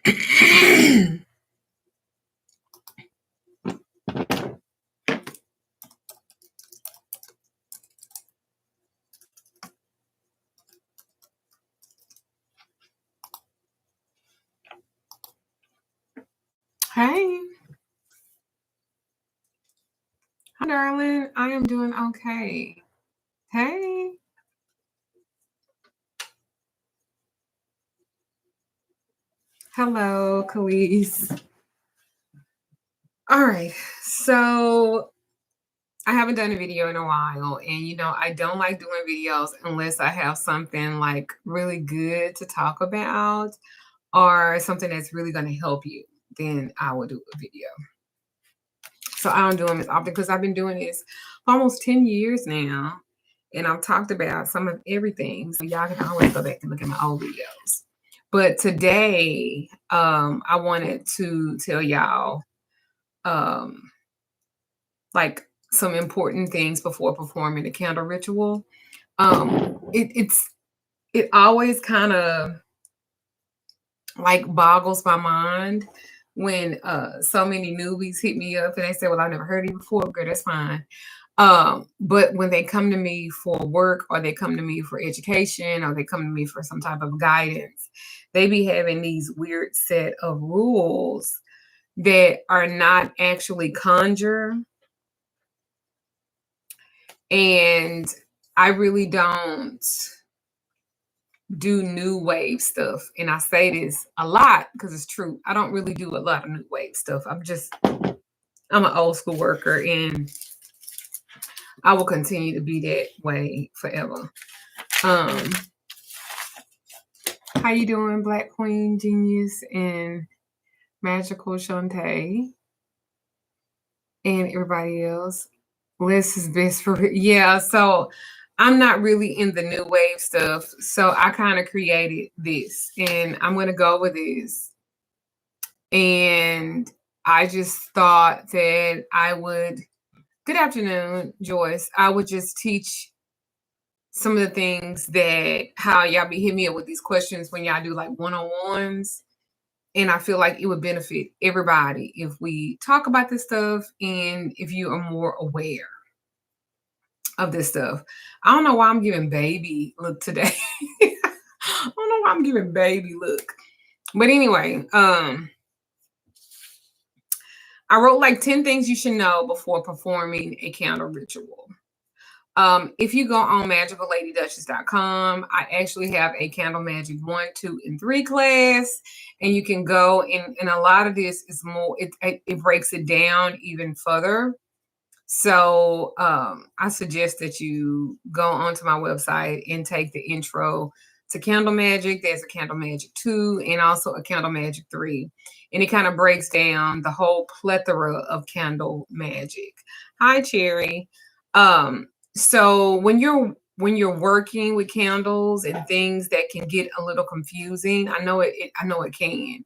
Hey, hi, darling. I am doing okay. Hey, hello, Khalees. All right, so I haven't done a video in a while, and I don't like doing videos unless I have something like really good to talk about or something that's really going to help you. Then I will do a video. So I don't do them as often because I've been doing this for almost 10 years now, and I've talked about some of everything. So y'all can always go back and look at my old videos. But today, I wanted to tell y'all um, like some important things before performing the candle ritual. It always kind of like boggles my mind when so many newbies hit me up and they say, "Well, I've never heard of you before." Girl, that's fine. But when they come to me for work or they come to me for education or they come to me for some type of guidance, they be having these weird set of rules that are not actually conjure. And I really don't do new wave stuff. And I say this a lot because it's true. I don't really do a lot of new wave stuff. I'm an old school worker and I will continue to be that way forever. How you doing, Black Queen Genius and Magickal Shantae and everybody else? Les is best for yeah. So I'm not really in the new wave stuff. So I kind of created this, and I'm gonna go with this. And I just thought that I would. Good afternoon, Joyce. I would just teach some of the things that how y'all be hitting me up with these questions when y'all do like one-on-ones. And I feel like it would benefit everybody if we talk about this stuff and if you are more aware of this stuff. I don't know why I'm giving baby look today. I don't know why I'm giving baby look. But anyway, I wrote like 10 things you should know before performing a candle ritual. If you go on magicalLadyDuchess.com, I actually have a candle magic 1, 2, and 3 class, and you can go and a lot of this is more, it breaks it down even further. So I suggest that you go onto my website and take the intro to Candle Magic. There's a Candle Magic 2 and also a Candle Magic 3. And it kind of breaks down the whole plethora of candle magic. Hi, Cherry. So when you're working with candles and things that can get a little confusing, I know it can.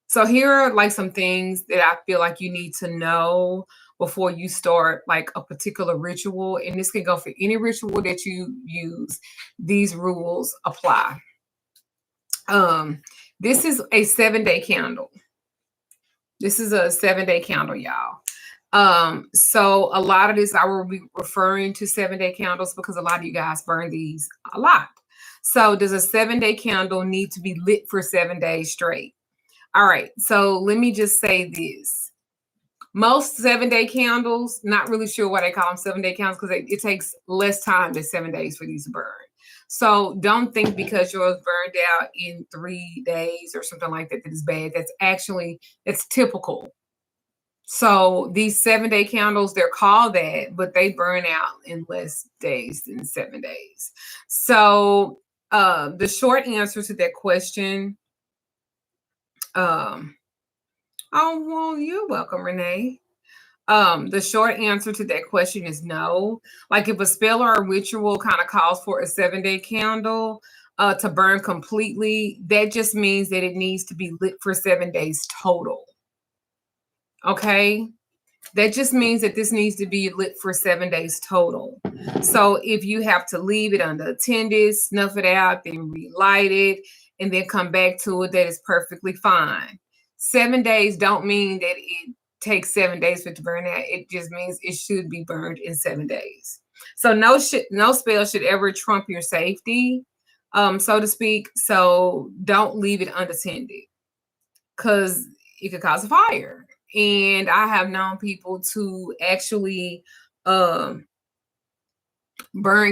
So here are like some things that I feel like you need to know before you start like a particular ritual. And this can go for any ritual that you use. These rules apply. This is a 7-day candle. This is a 7-day candle, y'all. So a lot of this I will be referring to 7-day candles because a lot of you guys burn these a lot. So does a 7-day candle need to be lit for 7 days straight? All right, so let me just say this. Most 7-day candles, not really sure why they call them 7-day candles because it takes less time than 7 days for these to burn. So don't think because yours burned out in 3 days or something like that that is bad. That's typical. So these 7-day candles, they're called that, but they burn out in less days than 7 days. So the short answer to that question, oh, well, you're welcome, Renee. The short answer to that question is no. Like if a spell or a ritual kind of calls for a 7-day candle to burn completely, that just means that it needs to be lit for 7 days total. Okay? That just means that this needs to be lit for 7 days total. So if you have to leave it unattended, snuff it out, then relight it, and then come back to it, that is perfectly fine. 7 days don't mean that it takes 7 days for it to burn out. It just means it should be burned in 7 days. So no spell should ever trump your safety, so to speak. So don't leave it unattended, because it could cause a fire. And I have known people to actually burn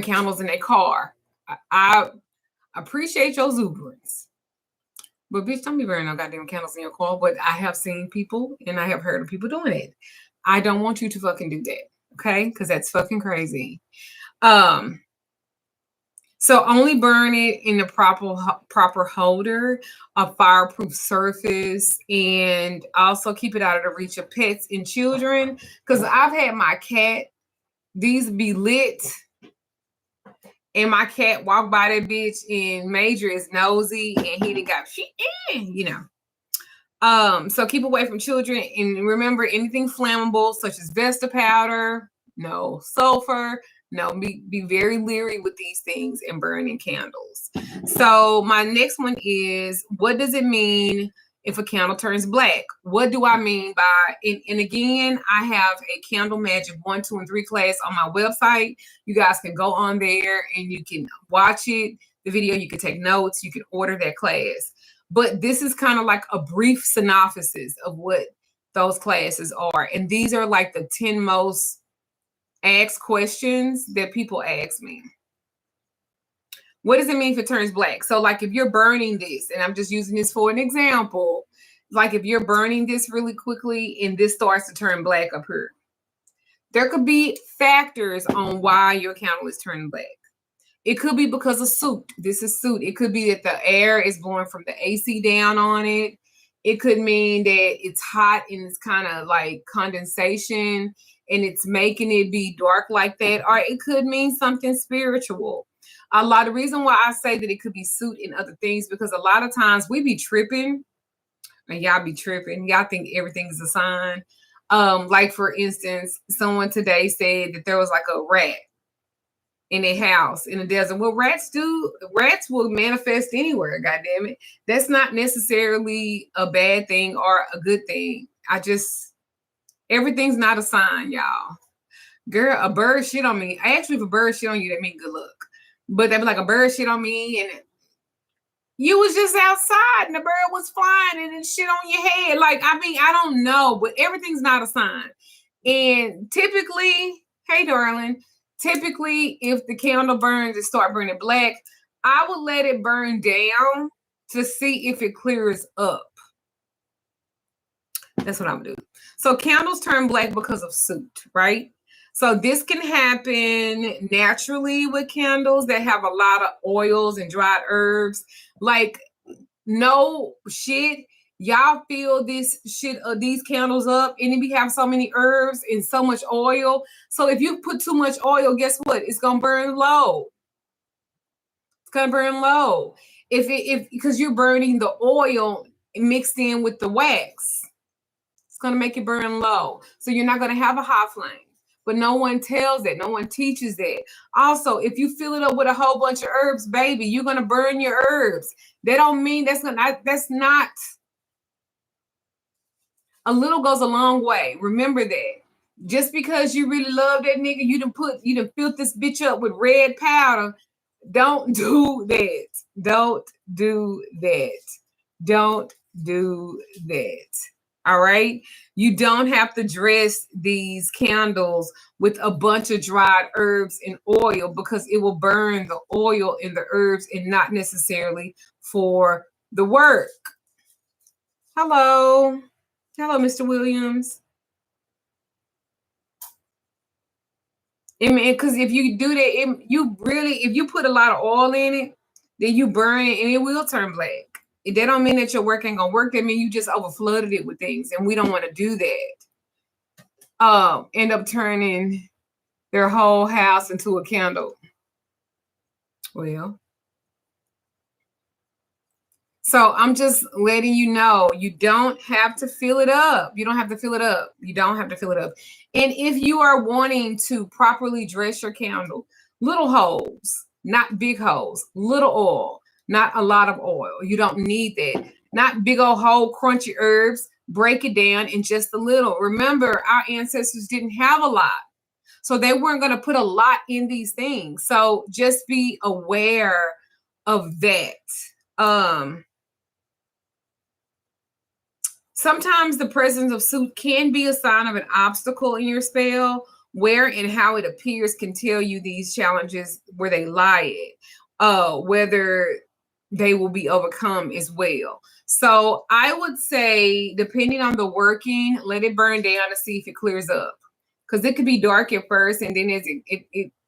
candles in their car. I appreciate your exuberance, but bitch, don't be burning no goddamn candles in your car. But I have seen people, and I have heard of people doing it. I don't want you to fucking do that, okay? Because that's fucking crazy. So only burn it in the proper holder, a fireproof surface, and also keep it out of the reach of pets and children. Because I've had my cat, these be lit, and my cat walk by that bitch, and Major is nosy, and he done got shit, you know. So keep away from children, and remember, anything flammable such as Vesta powder, no sulfur. No, be very leery with these things and burning candles. So my next one is, what does it mean if a candle turns black? What do I mean by, and again, I have a Candle Magic 1, 2, and 3 class on my website. You guys can go on there and you can watch it, the video, you can take notes, you can order that class. But this is kind of like a brief synopsis of what those classes are. And these are like the 10 most asked questions that people ask me. What does it mean if it turns black? So like if you're burning this, and I'm just using this for an example, like if you're burning this really quickly and this starts to turn black up here, there could be factors on why your candle is turning black. It could be because of soot. This is soot. It could be that the air is blowing from the AC down on it. It could mean that it's hot and it's kind of like condensation and it's making it be dark like that. Or it could mean something spiritual. A lot of reason why I say that it could be soot and other things, because a lot of times we be tripping, and y'all be tripping. Y'all think everything is a sign. Like for instance, someone today said that there was like a rat in a house in the desert. Well, rats will manifest anywhere, goddamn it. That's not necessarily a bad thing or a good thing. Everything's not a sign, y'all. Girl, a bird shit on me. Actually, if a bird shit on you, that means good luck. But they'd be like, a bird shit on me, and you was just outside and the bird was flying and it shit on your head. Like, I mean, I don't know, but everything's not a sign. And typically, hey, darling, typically, if the candle burns and start burning black, I would let it burn down to see if it clears up. That's what I'm gonna do. So candles turn black because of soot, right? So this can happen naturally with candles that have a lot of oils and dried herbs. Like, no shit, y'all fill this shit of these candles up, and we have so many herbs and so much oil. So if you put too much oil, guess what? It's gonna burn low. It's gonna burn low. If because you're burning the oil mixed in with the wax, it's gonna make it burn low. So you're not gonna have a hot flame. But no one tells that. No one teaches that. Also, if you fill it up with a whole bunch of herbs, baby, you're gonna burn your herbs. That don't mean that's not. A little goes a long way. Remember that. Just because you really love that nigga, you done filled this bitch up with red powder. Don't do that. Don't do that. Don't do that. All right. You don't have to dress these candles with a bunch of dried herbs and oil, because it will burn the oil and the herbs and not necessarily for the work. Hello. Hello, Mr. Williams. I mean, because if you do that, if you put a lot of oil in it, then you burn it and it will turn black. That don't mean that your work ain't gonna work. That mean you just overflooded it with things, and we don't want to do that. End up turning their whole house into a candle. Well, so I'm just letting you know, you don't have to fill it up. You don't have to fill it up. You don't have to fill it up. And if you are wanting to properly dress your candle, little holes, not big holes, little oil. not a lot of oil. You don't need that. Not big old whole crunchy herbs. Break it down in just a little. Remember, our ancestors didn't have a lot. So they weren't going to put a lot in these things. So just be aware of that. Sometimes the presence of soot can be a sign of an obstacle in your spell. Where and how it appears can tell you these challenges where they lie at, whether they will be overcome as well. So I would say, depending on the working, let it burn down to see if it clears up. Because it could be dark at first, and then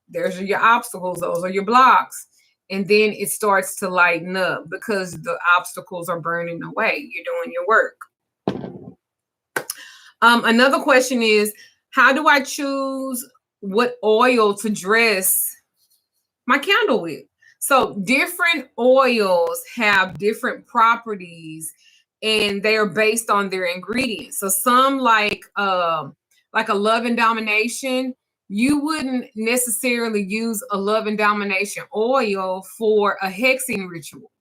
there's your obstacles, those are your blocks. And then it starts to lighten up because the obstacles are burning away. You're doing your work. Another question is, how do I choose what oil to dress my candle with? So different oils have different properties, and they are based on their ingredients. So some like a love and domination, you wouldn't necessarily use a love and domination oil for a hexing ritual.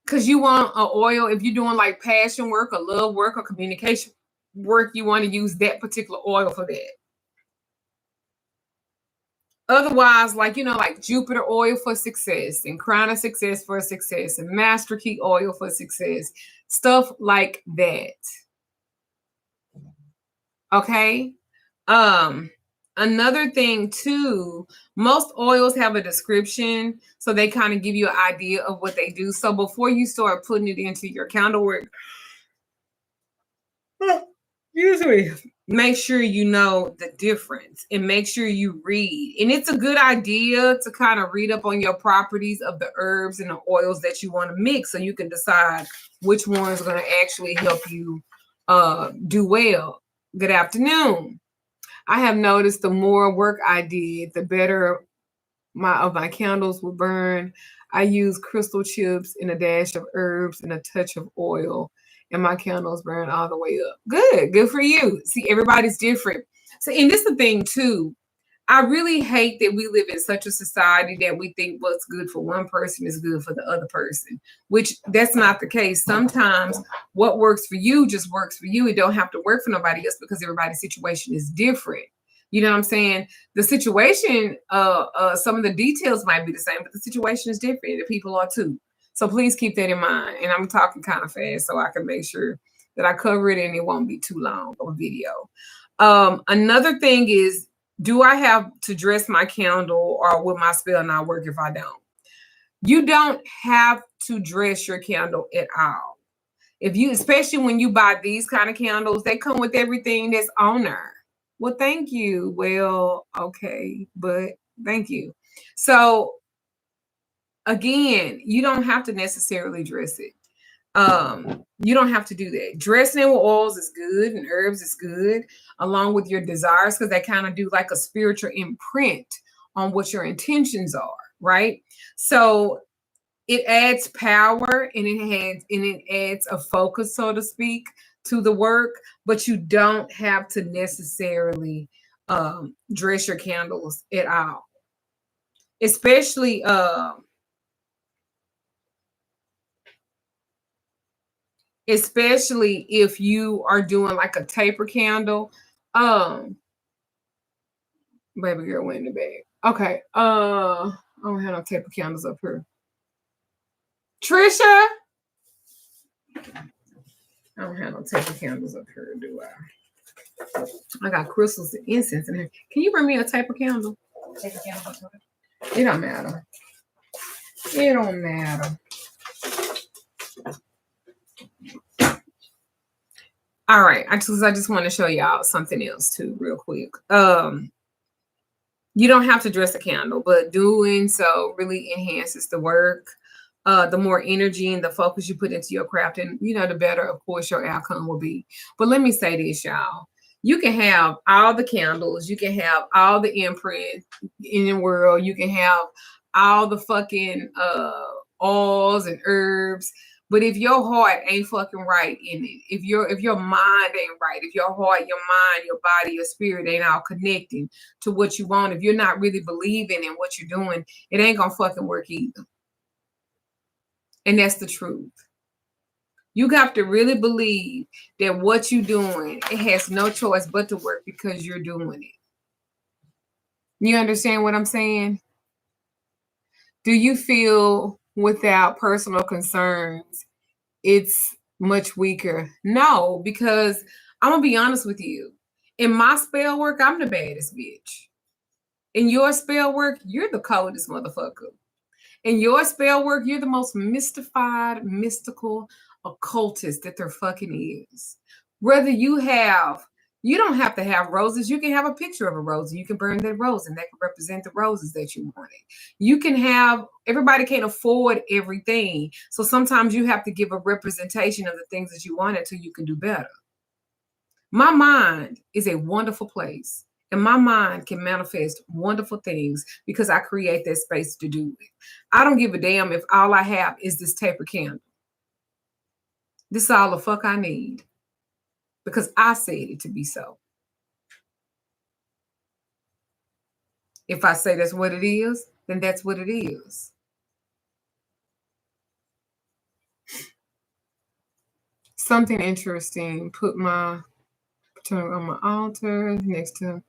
Because you want an oil, if you're doing like passion work or love work or communication work, you want to use that particular oil for that. Otherwise, like Jupiter oil for success, and crown of success for success, and master key oil for success, stuff like that. Okay. Another thing too, most oils have a description, so they kind of give you an idea of what they do. So before you start putting it into your candle work, usually make sure you know the difference and make sure you read. And it's a good idea to kind of read up on your properties of the herbs and the oils that you want to mix, so you can decide which one's going to actually help you do well. Good afternoon. I have noticed the more work I did, the better my candles will burn. I use crystal chips and a dash of herbs and a touch of oil, and my candles burn all the way up. Good for you. See, everybody's different. So, and this is the thing too. I really hate that we live in such a society that we think what's good for one person is good for the other person, which that's not the case. Sometimes what works for you just works for you. It don't have to work for nobody else because everybody's situation is different. You know what I'm saying? The situation, some of the details might be the same, but the situation is different. The people are too. So please keep that in mind. And I'm talking kind of fast so I can make sure that I cover it and it won't be too long of a video. Another thing is, do I have to dress my candle, or will my spell not work if I don't? You don't have to dress your candle at all. Especially when you buy these kind of candles, they come with everything that's on there. Well, thank you. Well, okay, but thank you. So again, you don't have to necessarily dress it. You don't have to do that. Dressing it with oils is good, and herbs is good, along with your desires, because they kind of do like a spiritual imprint on what your intentions are, right? So it adds power, and it adds a focus, so to speak, to the work, but you don't have to necessarily dress your candles at all. Especially if you are doing like a taper candle. Baby girl went in the bag. Okay. I don't have no taper candles up here. Trisha, I don't have no taper candles up here, do I? I got crystals and incense in here. Can you bring me a taper candle? Taper candle. It don't matter. It don't matter. All right, I just want to show y'all something else too, real quick. You don't have to dress a candle, but doing so really enhances the work. The more energy and the focus you put into your craft, and the better, of course, your outcome will be. But let me say this, y'all. You can have all the candles, you can have all the imprint in the world, you can have all the fucking oils and herbs. But if your heart ain't fucking right in it, if your mind ain't right, if your heart, your mind, your body, your spirit ain't all connecting to what you want, if you're not really believing in what you're doing, it ain't gonna fucking work either. And that's the truth. You have to really believe that what you're doing, it has no choice but to work because you're doing it. You understand what I'm saying? Do you feel without personal concerns it's much weaker? No, because I'm gonna be honest with you. In my spell work, I'm the baddest bitch. In your spell work, you're the coldest motherfucker. In your spell work, you're the most mystified, mystical occultist that there fucking is. Whether you don't have to have roses. You can have a picture of a rose and you can burn that rose and that can represent the roses that you wanted. You can have, everybody can't afford everything. So sometimes you have to give a representation of the things that you want until you can do better. My mind is a wonderful place. And my mind can manifest wonderful things because I create that space to do it. I don't give a damn if all I have is this taper candle. This is all the fuck I need because I said it to be so. If I say that's what it is, then that's what it is. Something interesting. Put on my altar next to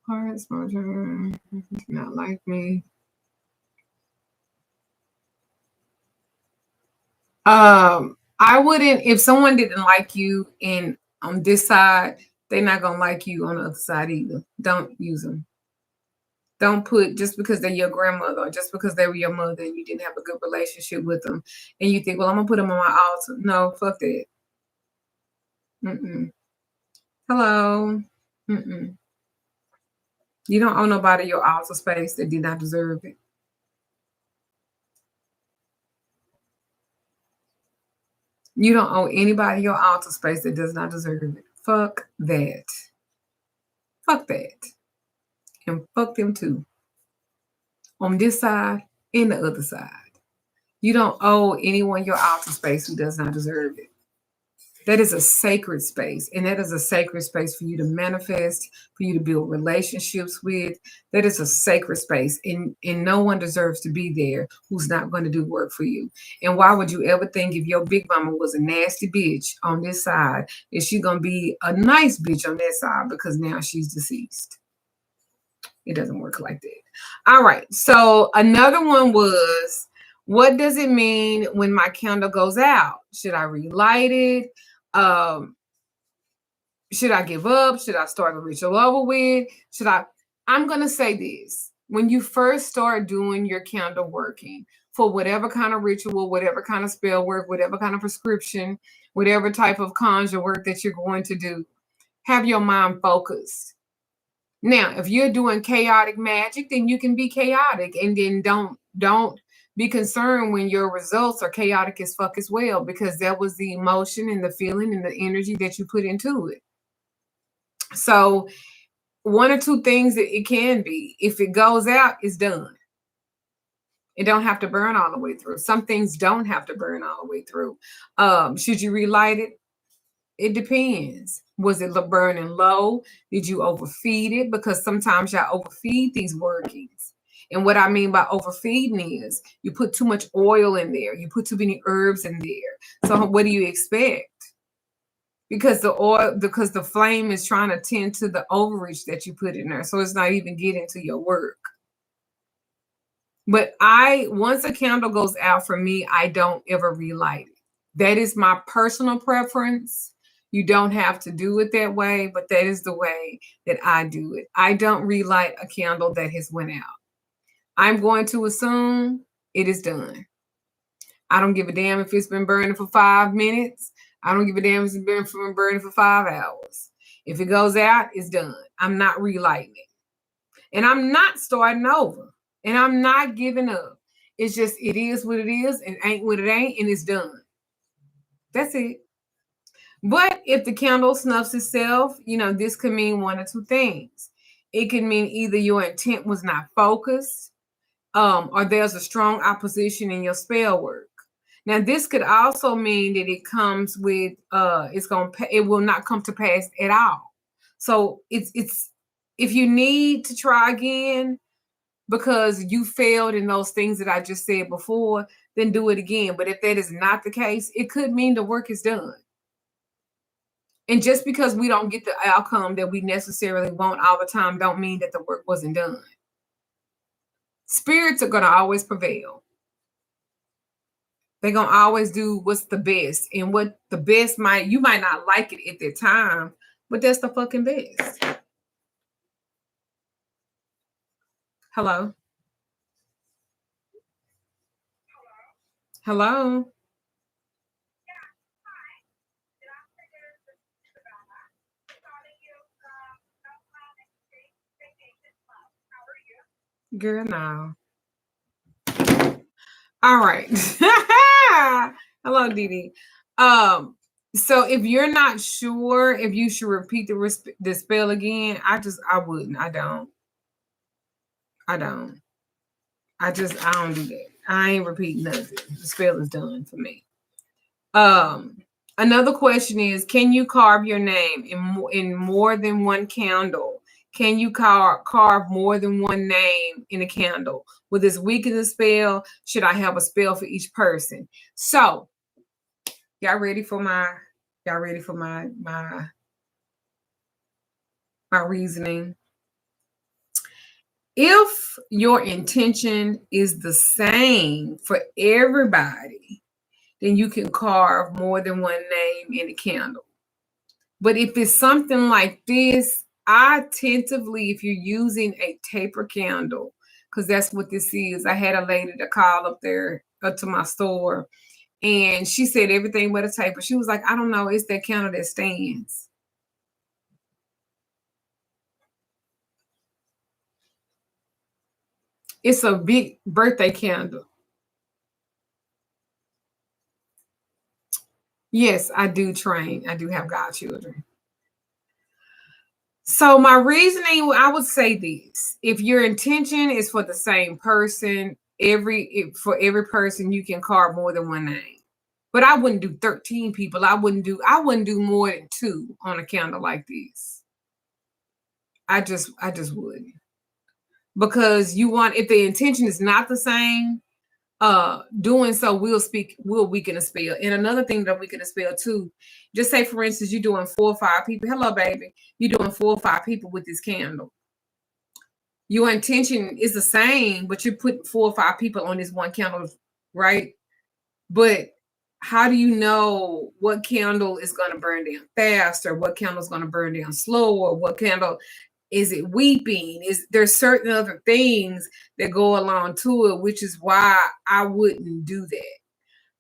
hearts. Not like me. I wouldn't, if someone didn't like you and on this side, they're not gonna like you on the other side either. Don't use them. Don't put, just because they're your grandmother or just because they were your mother and you didn't have a good relationship with them and you think, well, I'm gonna put them on my altar. No, fuck that. Hello. You don't owe nobody your altar space that did not deserve it. You don't owe anybody your altar space that does not deserve it. Fuck that. Fuck that. And fuck them too. On this side and the other side. You don't owe anyone your altar space who does not deserve it. That is a sacred space. And that is a sacred space for you to manifest, for you to build relationships with. That is a sacred space. And no one deserves to be there who's not going to do work for you. And why would you ever think if your big mama was a nasty bitch on this side, is she going to be a nice bitch on that side because now she's deceased? It doesn't work like that. All right. So another one was, what does it mean when my candle goes out? Should I relight it? Should I give up? Should I start the ritual over with? I'm going to say this. When you first start doing your candle working for whatever kind of ritual, whatever kind of spell work, whatever kind of prescription, whatever type of conjure work that you're going to do, have your mind focused. Now, if you're doing chaotic magic, then you can be chaotic, and then don't be concerned when your results are chaotic as fuck as well, because that was the emotion and the feeling and the energy that you put into it. So one or two things that it can be, if it goes out, it's done. It don't have to burn all the way through. Some things don't have to burn all the way through. Should you relight it? It depends. Was it burning low? Did you overfeed it? Because sometimes y'all overfeed these workings. And what I mean by overfeeding is you put too much oil in there. You put too many herbs in there. So what do you expect? Because the flame is trying to tend to the overreach that you put in there. So it's not even getting to your work. But once a candle goes out for me, I don't ever relight it. That is my personal preference. You don't have to do it that way, but that is the way that I do it. I don't relight a candle that has went out. I'm going to assume it is done. I don't give a damn if it's been burning for 5 minutes. I don't give a damn if it's been burning for 5 hours. If it goes out, it's done. I'm not relighting it. And I'm not starting over. And I'm not giving up. It's just, it is what it is and ain't what it ain't, and it's done. That's it. But if the candle snuffs itself, this could mean one or two things. It could mean either your intent was not focused, or there's a strong opposition in your spell work. Now, this could also mean that it comes with it will not come to pass at all. So it's if you need to try again because you failed in those things that I just said before, then do it again. But if that is not the case, it could mean the work is done. And just because we don't get the outcome that we necessarily want all the time, don't mean that the work wasn't done. Spirits are going to always prevail. They're going to always do what's the best. And what the best you might not like it at the time, but that's the fucking best. Hello? Hello? Girl, no. All right. Hello, Dee. So if you're not sure if you should repeat the spell again, I wouldn't. I don't do that. I ain't repeating nothing. The spell is done for me. Another question is, can you carve your name in more than one candle? Can you carve more than one name in a candle? Will this weaken the spell? Should I have a spell for each person? So, y'all ready for my reasoning? If your intention is the same for everybody, then you can carve more than one name in a candle. But if it's something like this, I tentatively, if you're using a taper candle, because that's what this is. I had a lady to call up to my store, and she said everything but a taper. She was like, I don't know, it's that candle that stands. It's a big birthday candle. Yes, I do train. I do have godchildren. So my reasoning, I would say this: if your intention is for the same person, for every person, you can carve more than one name. But I wouldn't do 13 people. I wouldn't do more than 2 on a candle like this. I just wouldn't. Because if the intention is not the same, doing so will weaken a spell. And another thing that weaken a spell too, just say for instance, you're doing 4 or 5 people. Hello, baby. You're doing 4 or 5 people with this candle. Your intention is the same, but you're putting 4 or 5 people on this one candle, right? But how do you know what candle is going to burn down faster? What candle is going to burn down slower? What candle is it weeping? There's certain other things that go along to it, which is why I wouldn't do that.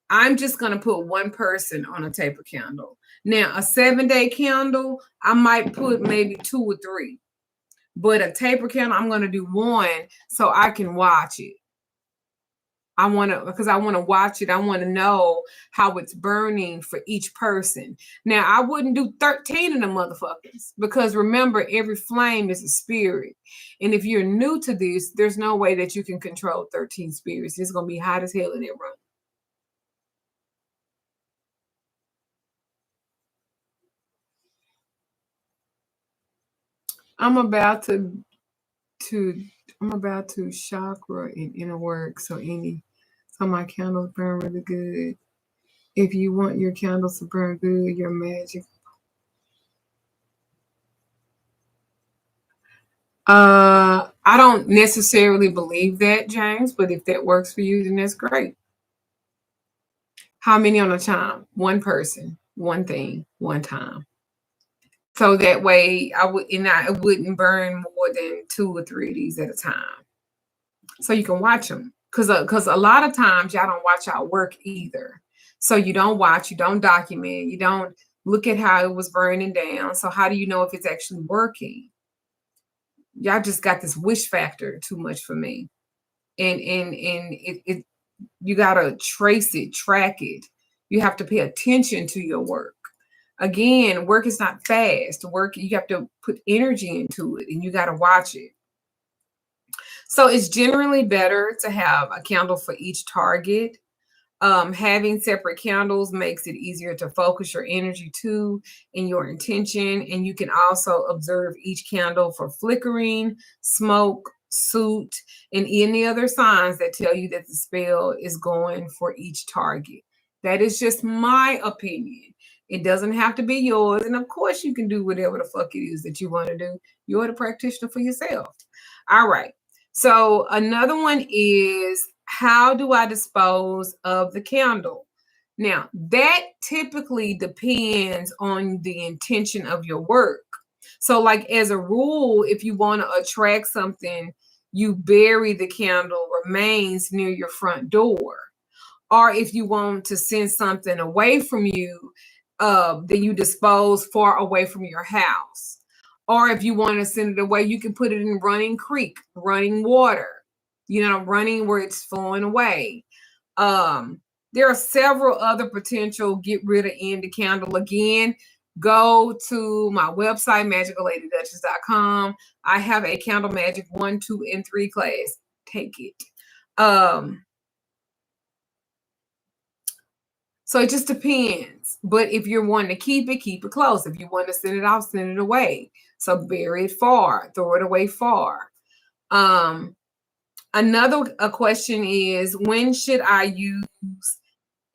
I'm just going to put one person on a taper candle. Now, a 7-day candle, I might put maybe 2 or 3. But a taper candle, I'm going to do 1 so I can watch it. Because I want to watch it. I want to know how it's burning for each person. Now, I wouldn't do 13 of them motherfuckers because remember, every flame is a spirit. And if you're new to this, there's no way that you can control 13 spirits. It's going to be hot as hell in that room. I'm about to chakra and inner work. So my candles burn really good. If you want your candles to burn good, your magic. I don't necessarily believe that, James, but if that works for you, then that's great. How many on a time? One person, one thing, one time. So that way I wouldn't burn more than 2 or 3 of these at a time. So you can watch them. Because a lot of times y'all don't watch our work either. So you don't watch, you don't document, you don't look at how it was burning down. So how do you know if it's actually working? Y'all just got this wish factor too much for me. And it you gotta trace it, track it. You have to pay attention to your work. Again, work is not fast. Work, you have to put energy into it and you gotta watch it. So it's generally better to have a candle for each target. Having separate candles makes it easier to focus your energy to and your intention. And you can also observe each candle for flickering, smoke, soot, and any other signs that tell you that the spell is going for each target. That is just my opinion. It doesn't have to be yours. And of course, you can do whatever the fuck it is that you want to do. You're the practitioner for yourself. All right. So another one is, how do I dispose of the candle? Now, that typically depends on the intention of your work. So, like, as a rule, if you want to attract something, you bury the candle remains near your front door. Or if you want to send something away from you, then you dispose far away from your house. Or if you want to send it away, you can put it in running creek, running water, running where it's flowing away. There are several other potential get rid of end the candle. Again, go to my website, magicalLadyDuchess.com. I have a candle magic 1, 2, and 3 class. Take it. So it just depends. But if you're wanting to keep it close. If you want to send it off, send it away. So bury it far, throw it away far. Another question is, when should I use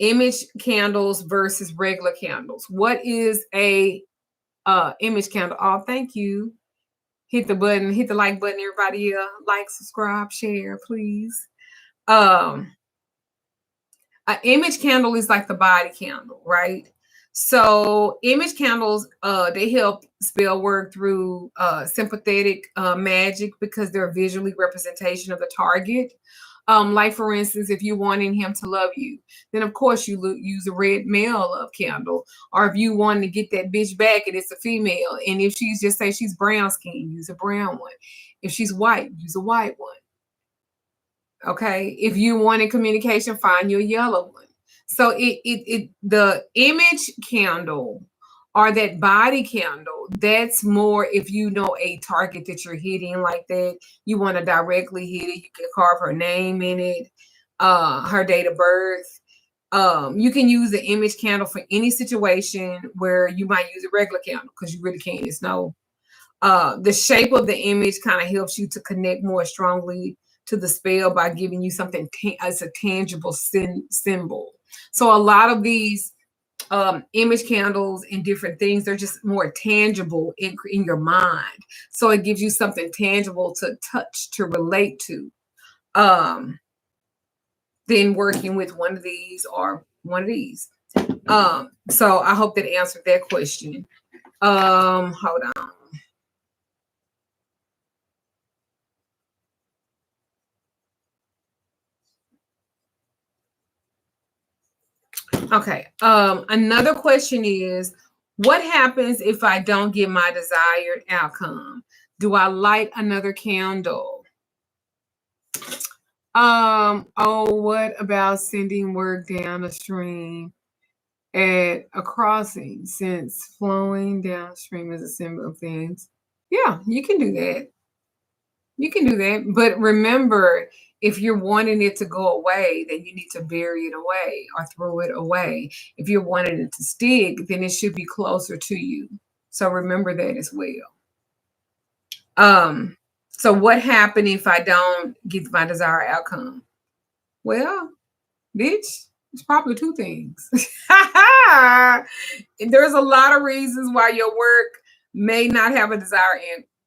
image candles versus regular candles? What is a image candle? Oh, thank you. Hit the button, hit the like button, everybody. Like, subscribe, share, please. An image candle is like the body candle, right? So image candles, they help spell work through sympathetic magic because they're visually representation of the target. Like, for instance, if you're wanting him to love you, then of course you use a red male love candle. Or if you want to get that bitch back and it's a female, and if she's just say she's brown skin, use a brown one. If she's white, use a white one. Okay, if you wanted communication, find your yellow one. So the image candle or that body candle, that's more if you know a target that you're hitting like that, you want to directly hit it. You can carve her name in it, her date of birth. You can use the image candle for any situation where you might use a regular candle because you really can't. It's no. The shape of the image kind of helps you to connect more strongly to the spell by giving you something as a tangible symbol. So a lot of these image candles and different things, they're just more tangible in your mind. So it gives you something tangible to touch, to relate to, than working with one of these or one of these. So I hope that answered that question. Hold on. Okay. Another question is, what happens if I don't get my desired outcome? Do I light another candle? Oh, what about sending work down a stream at a crossing, since flowing downstream is a symbol of things? Yeah, you can do that. You can do that. But remember, if you're wanting it to go away, then you need to bury it away or throw it away. If you're wanting it to stick, then it should be closer to you. So remember that as well. So what happened if I don't get my desired outcome? Well, bitch, it's probably two things. There's a lot of reasons why your work may not have a desired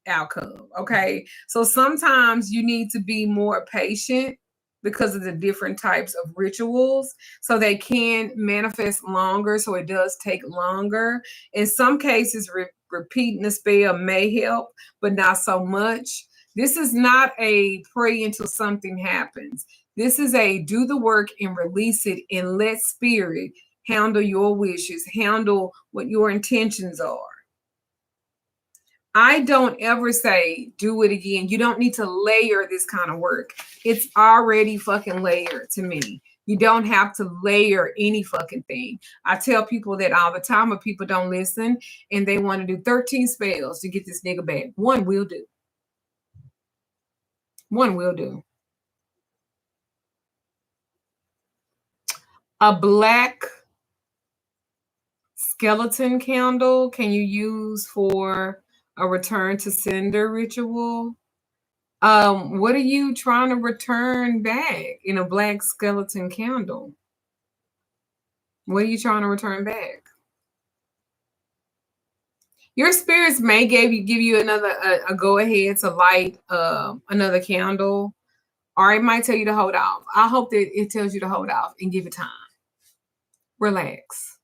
outcome. Okay. So sometimes you need to be more patient because of the different types of rituals. So they can manifest longer. So it does take longer. In some cases, repeating the spell may help, but not so much. This is not a pray until something happens. This is a do the work and release it and let spirit handle your wishes, handle what your intentions are. I don't ever say do it again. You don't need to layer this kind of work. It's already fucking layered to me. You don't have to layer any fucking thing. I tell people that all the time, but people don't listen and they want to do 13 spells to get this nigga back. One will do. One will do. A black skeleton candle can you use for a return to sender ritual? What are you trying to return back in a black skeleton candle? What are you trying to return back? Your spirits may give you another a go ahead to light another candle, or it might tell you to hold off. I hope that it tells you to hold off and give it time. Relax.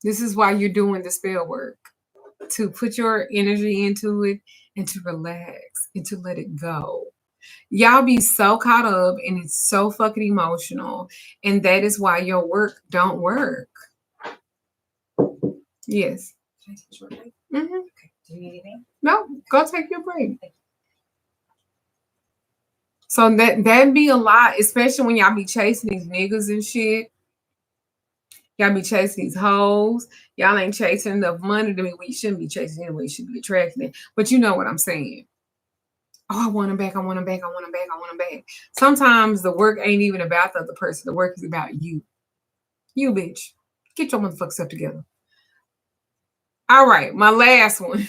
This is why you're doing the spell work, to put your energy into it and to relax and to let it go. Y'all be so caught up and it's so fucking emotional, and that is why your work don't work. Yes. Can I take a short break? Mm-hmm. Okay. Do you need anything? No, go take your break. So that be a lot, especially when y'all be chasing these niggas and shit. Y'all be chasing these hoes. Y'all ain't chasing enough money to me. Well, you shouldn't be chasing anyway. You should be attracting it. But you know what I'm saying. Oh, I want him back. I want him back. I want him back. I want him back. Sometimes the work ain't even about the other person. The work is about you. You, bitch. Get your motherfucking stuff together. All right. My last one.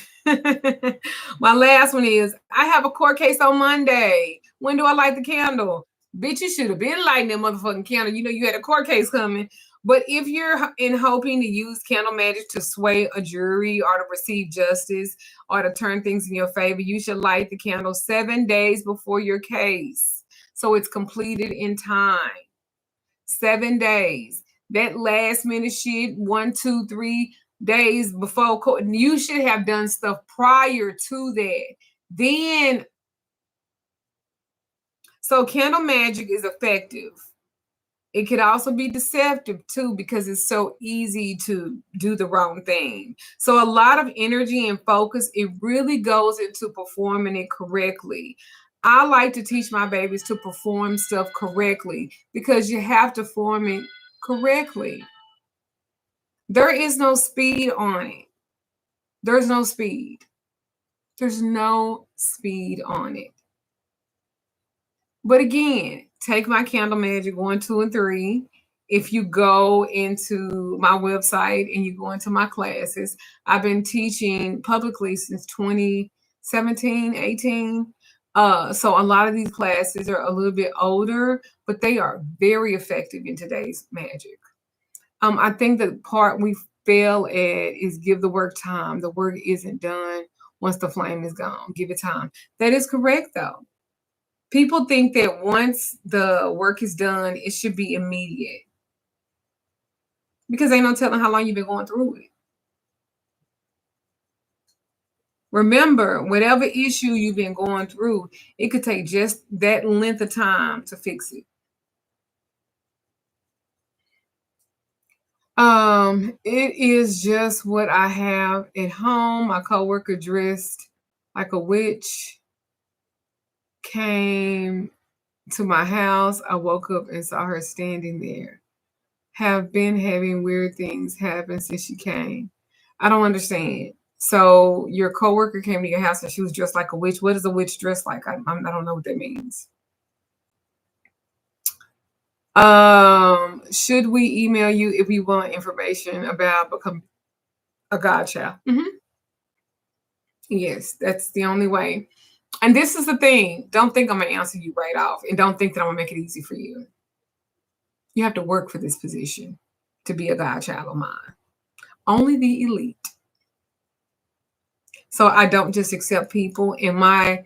My last one is, I have a court case on Monday. When do I light the candle? Bitch, you should have been lighting that motherfucking candle. You know you had a court case coming. But if you're hoping to use candle magic to sway a jury or to receive justice or to turn things in your favor, you should light the candle 7 days before your case, so it's completed in time. 7 days. That last minute shit, 1, 2, 3 days before court, you should have done stuff prior to that. Then, so candle magic is effective. It could also be deceptive too, because it's so easy to do the wrong thing. So a lot of energy and focus, it really goes into performing it correctly. I like to teach my babies to perform stuff correctly, because you have to form it correctly. There is no speed on it. There's no speed. There's no speed on it. But again, take my candle magic 1, 2, and 3. If you go into my website and you go into my classes, I've been teaching publicly since 2017, 18. So a lot of these classes are a little bit older, but they are very effective in today's magic. I think the part we fail at is give the work time. The work isn't done once the flame is gone. Give it time. That is correct, though. People think that once the work is done, it should be immediate, because ain't no telling how long you've been going through it. Remember, whatever issue you've been going through, it could take just that length of time to fix it. It is just what I have at home. My coworker dressed like a witch came to my house. I woke up and saw her standing there. Have been having weird things happen since she came. I don't understand. So your coworker came to your house and she was dressed like a witch. What is a witch dressed like? I don't know what that means. Should we email you if we want information about becoming a godchild? Mm-hmm. Yes, that's the only way. And this is the thing. Don't think I'm going to answer you right off, and don't think that I'm going to make it easy for you. You have to work for this position to be a godchild of mine. Only the elite. So I don't just accept people. In my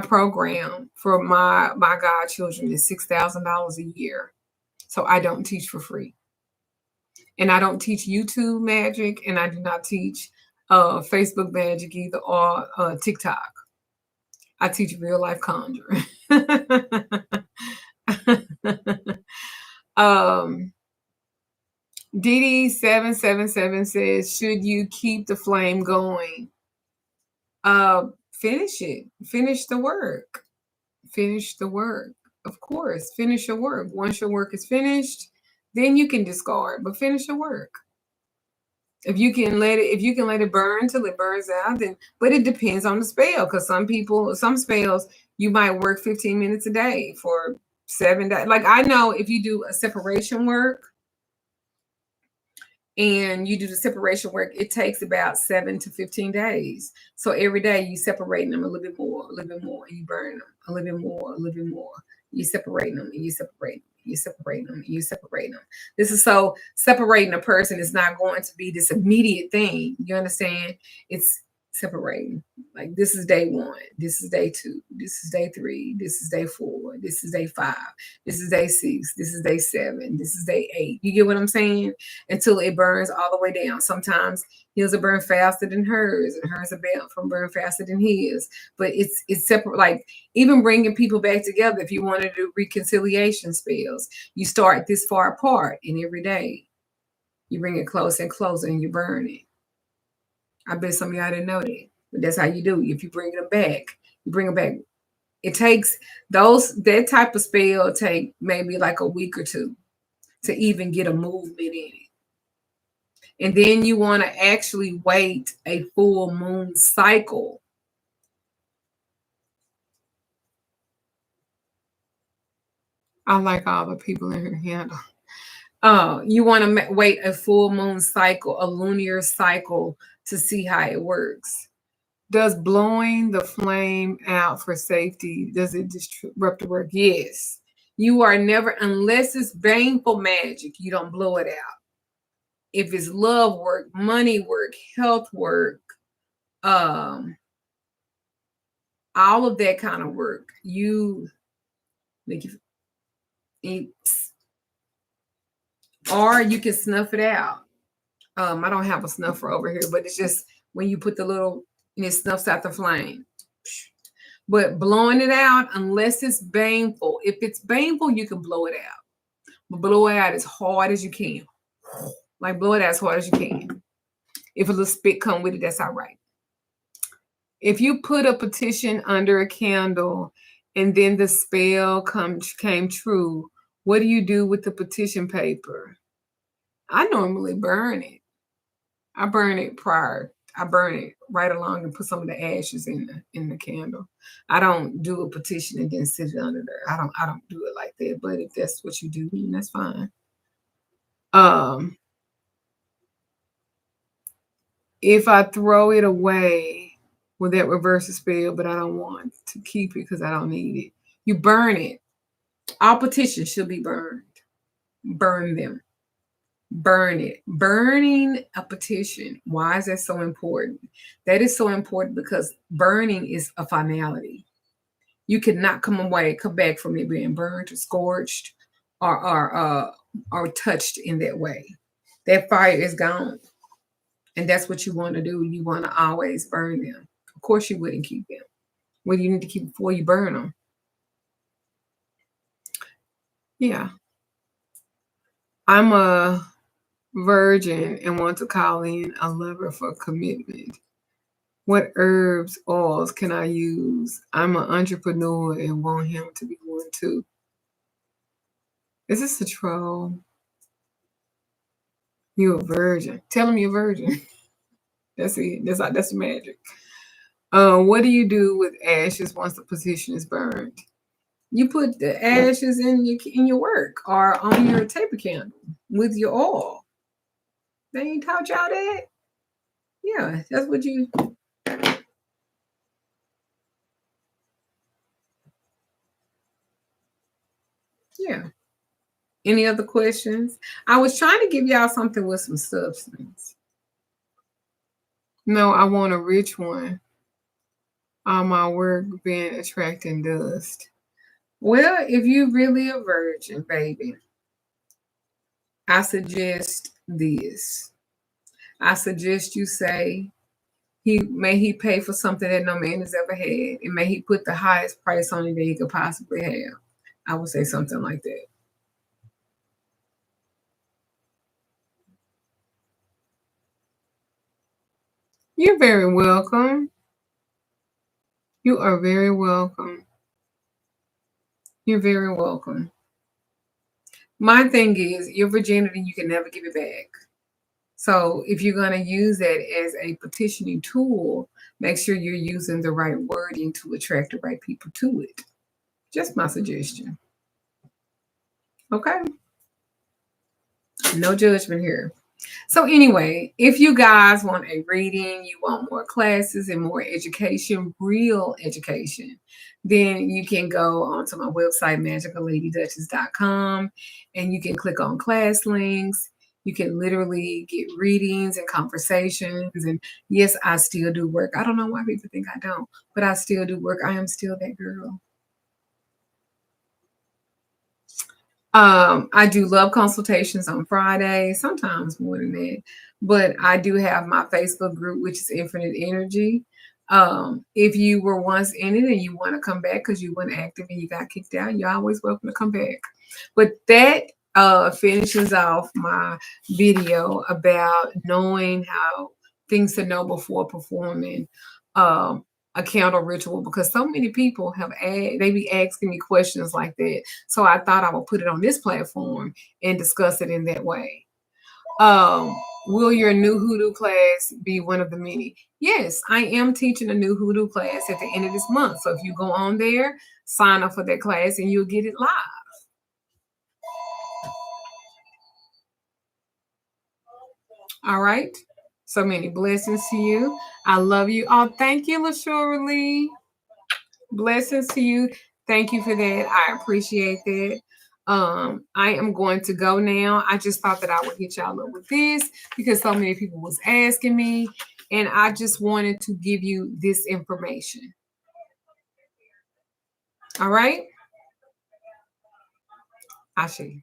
program for my godchildren is $6,000 a year. So I don't teach for free. And I don't teach YouTube magic, and I do not teach Facebook magic either, or TikTok. I teach real life conjuring. DD777 says, should you keep the flame going? Finish it. Finish the work. Finish the work. Of course, finish your work. Once your work is finished, then you can discard, but finish your work. If you can let it burn till it burns out, then, but it depends on the spell, because some spells you might work 15 minutes a day for 7 days. Like I know if you do a separation work and you do the separation work, it takes about 7 to 15 days. So every day you separating them a little bit more, a little bit more, and you burn them a little bit more, a little bit more. You separating them and you separate them. You separate them and you separate them. This is so separating a person is not going to be this immediate thing. You understand? It's separating. Like this is day 1, this is day 2, this is day 3, this is day 4, this is day 5, this is day 6, this is day 7, this is day 8. You get what I'm saying? Until it burns all the way down. Sometimes his will burn faster than hers, and hers will burn faster than his. But it's separate. Like even bringing people back together. If you want to do reconciliation spells, you start this far apart, and every day you bring it closer and closer, and you burn it. I bet some of y'all didn't know that, but that's how you do it. If you bring them back, you bring them back. It takes that type of spell take maybe like a week or 2 to even get a movement in it. And then you want to actually wait a full moon cycle. I like all the people in her handle. You want to wait a full moon cycle, a lunar cycle, to see how it works. Does blowing the flame out for safety, does it disrupt the work? Yes. You are never, unless it's baneful magic, you don't blow it out. If it's love work, money work, health work, all of that kind of work, you make it, or you can snuff it out. I don't have a snuffer over here, but it's just when you put the little, and it snuffs out the flame. But blowing it out, unless it's baneful, if it's baneful, you can blow it out. But blow it out as hard as you can. Like blow it out as hard as you can. If a little spit come with it, that's all right. If you put a petition under a candle and then the spell came true, what do you do with the petition paper? I normally burn it. I burn it prior. I burn it right along and put some of the ashes in the candle. I don't do a petition and then sit it under there. I don't do it like that. But if that's what you do, then that's fine. If I throw it away, will that reverse the spell? But I don't want to keep it because I don't need it. You burn it. All petitions should be burned. Burn them. Burn it. Burning a petition. Why is that so important? That is so important because burning is a finality. You cannot come back from it being burned or scorched or touched in that way. That fire is gone. And that's what you want to do. You want to always burn them. Of course you wouldn't keep them. What do you need to keep before you burn them? Yeah. I'm a virgin and want to call in a lover for commitment. What herbs, oils can I use? I'm an entrepreneur and want him to be one too. Is this a troll? You're a virgin. Tell him you're a virgin. That's it. That's magic. What do you do with ashes once the petition is burned? You put the ashes in your work or on your taper candle with your oil. They ain't taught y'all that? Yeah, that's what you. Yeah. Any other questions? I was trying to give y'all something with some substance. No, I want a rich one. All my work been attracting dust. Well, if you really a virgin, baby, I suggest this. I suggest you say, he pay for something that no man has ever had, and may he put the highest price on it that he could possibly have. I would say something like that. You're very welcome. You are very welcome. You're very welcome. My thing is, your virginity, you can never give it back. So if you're going to use that as a petitioning tool, make sure you're using the right wording to attract the right people to it. Just my suggestion. Okay. No judgment here. So anyway, if you guys want a reading, you want more classes and more education, real education, then you can go onto my website, magicalLadyDuchess.com, and you can click on class links. You can literally get readings and conversations. And yes, I still do work. I don't know why people think I don't, but I still do work. I am still that girl. I do love consultations on Friday, sometimes more than that. But I do have my Facebook group, which is Infinite Energy. If you were once in it and you want to come back because you weren't active and you got kicked out, you're always welcome to come back. But that finishes off my video about knowing how things to know before performing. A candle ritual, because so many people they be asking me questions like that. So I thought I would put it on this platform and discuss it in that way. Will your new hoodoo class be one of the many? Yes, I am teaching a new hoodoo class at the end of this month. So if you go on there, sign up for that class and you'll get it live. All right. So many blessings to you. I love you. Oh, thank you, LaShura Lee. Blessings to you. Thank you for that. I appreciate that. I am going to go now. I just thought that I would hit y'all up with this because so many people was asking me, and I just wanted to give you this information. All right. Ashe.